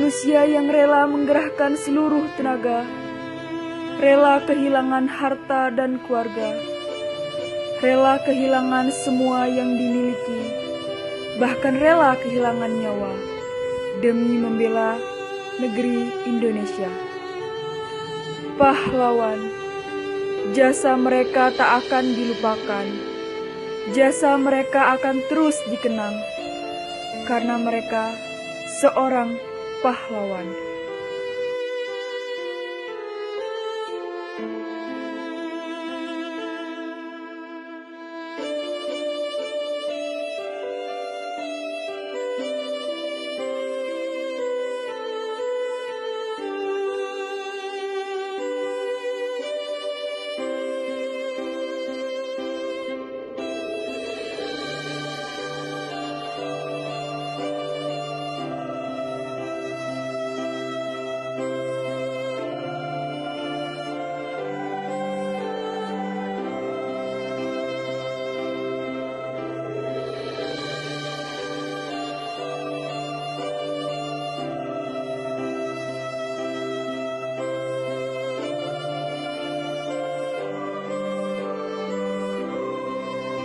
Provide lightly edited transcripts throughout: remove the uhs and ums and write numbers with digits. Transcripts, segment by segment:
Manusia yang rela menggerahkan seluruh tenaga, rela kehilangan harta dan keluarga, rela kehilangan semua yang dimiliki, bahkan rela kehilangan nyawa demi membela negeri Indonesia. Pahlawan, jasa mereka tak akan dilupakan. Jasa mereka akan terus dikenang karena mereka seorang pahlawan.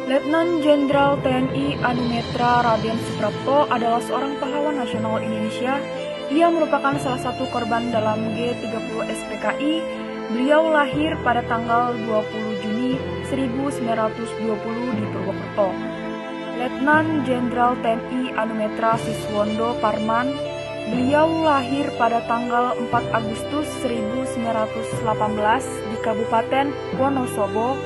Letnan Jenderal TNI Anumerta Raden Suprapto adalah seorang pahlawan nasional Indonesia. Ia merupakan salah satu korban dalam G30 SPKI. Beliau lahir pada tanggal 20 Juni 1920 di Purwokerto. Letnan Jenderal TNI Anumerta Siswondo Parman. Beliau lahir pada tanggal 4 Agustus 1918 di Kabupaten Wonosobo.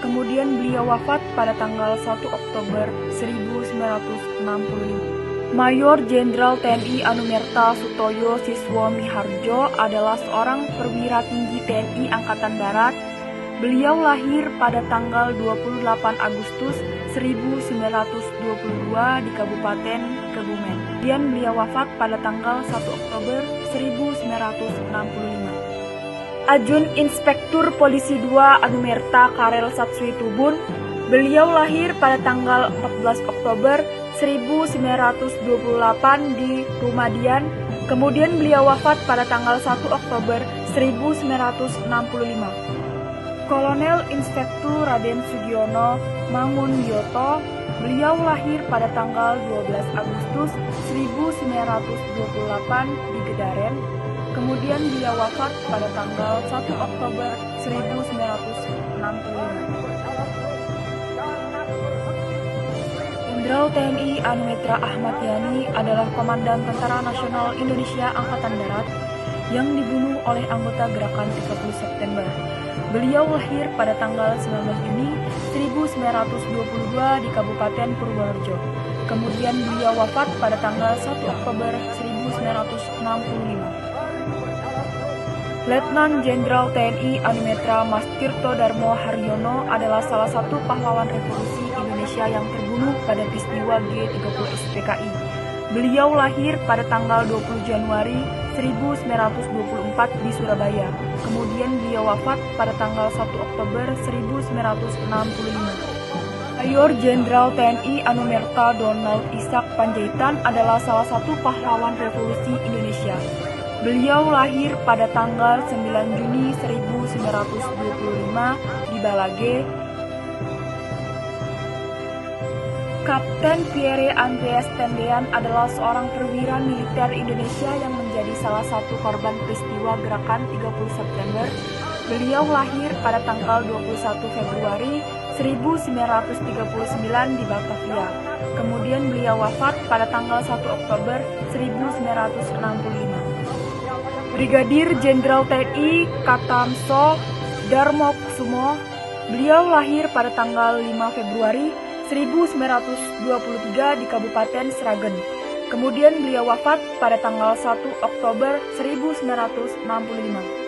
Kemudian beliau wafat pada tanggal 1 Oktober 1965. Mayor Jenderal TNI Anumerta Sutoyo Siswo Miharjo adalah seorang perwira tinggi TNI Angkatan Darat. Beliau lahir pada tanggal 28 Agustus 1922 di Kabupaten Kebumen. Kemudian beliau wafat pada tanggal 1 Oktober 1965. Ajun Inspektur Polisi 2 Anumerta Karel Satsui Tubun. Beliau lahir pada tanggal 14 Oktober 1928 di Rumadian. Kemudian beliau wafat pada tanggal 1 Oktober 1965. Kolonel Inspektur Raden Sugiono Mangunwiyoto. Beliau lahir pada tanggal 12 Agustus 1928 di Gedaren. Kemudian beliau wafat pada tanggal 1 Oktober 1965. Jenderal TNI Anumerta Ahmad Yani adalah Komandan Tentara Nasional Indonesia Angkatan Darat yang dibunuh oleh anggota Gerakan 30 September. Beliau lahir pada tanggal 19 Juni 1922 di Kabupaten Purworejo. Kemudian beliau wafat pada tanggal 1 Oktober 1965. Letnan Jenderal TNI Anumerta Mas Tirto Darmo Haryono adalah salah satu pahlawan revolusi Indonesia yang terbunuh pada peristiwa G30 SPKI. Beliau lahir pada tanggal 20 Januari 1924 di Surabaya. Kemudian beliau wafat pada tanggal 1 Oktober 1965. Mayor Jenderal TNI Anumerta Donald Ishak Panjaitan adalah salah satu pahlawan revolusi Indonesia. Beliau lahir pada tanggal 9 Juni 1925 di Balage. Kapten Pierre Andreas Tendean adalah seorang perwira militer Indonesia yang menjadi salah satu korban peristiwa Gerakan 30 September. Beliau lahir pada tanggal 21 Februari 1939 di Batavia. Kemudian beliau wafat pada tanggal 1 Oktober 1965. Brigadir Jenderal TNI Katamso Darmokusumo. Beliau lahir pada tanggal 5 Februari 1923 di Kabupaten Sragen. Kemudian beliau wafat pada tanggal 1 Oktober 1965.